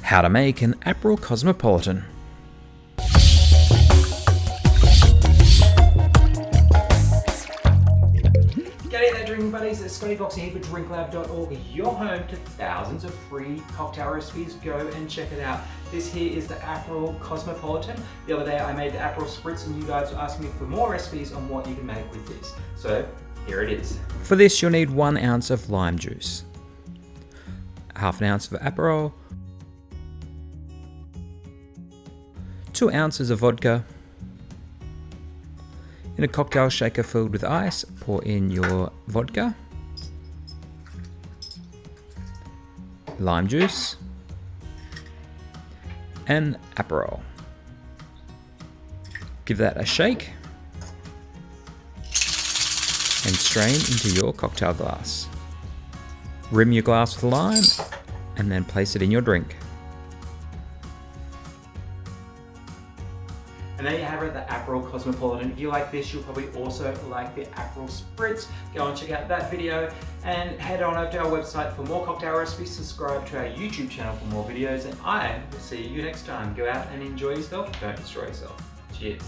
How to make an Aperol Cosmopolitan. G'day there, drinking buddies. It's Scotty, Boxa here for DrinkLab.org, your home to thousands of free cocktail recipes. Go and check it out. This here is the Aperol Cosmopolitan. The other day I made the Aperol Spritz and you guys were asking me for more recipes on what you can make with this. So here it is. For this you'll need 1 ounce of lime juice, half an ounce of Aperol, 2 ounces of vodka. In a cocktail shaker filled with ice, pour in your vodka, lime juice, and Aperol. Give that a shake and strain into your cocktail glass. Rim your glass with lime and then place it in your drink. And there you have it, the Aperol Cosmopolitan. If you like this, you'll probably also like the Aperol Spritz. Go and check out that video and head on over to our website for more cocktail recipes. Subscribe to our YouTube channel for more videos, and I will see you next time. Go out and enjoy yourself. Don't destroy yourself. Cheers.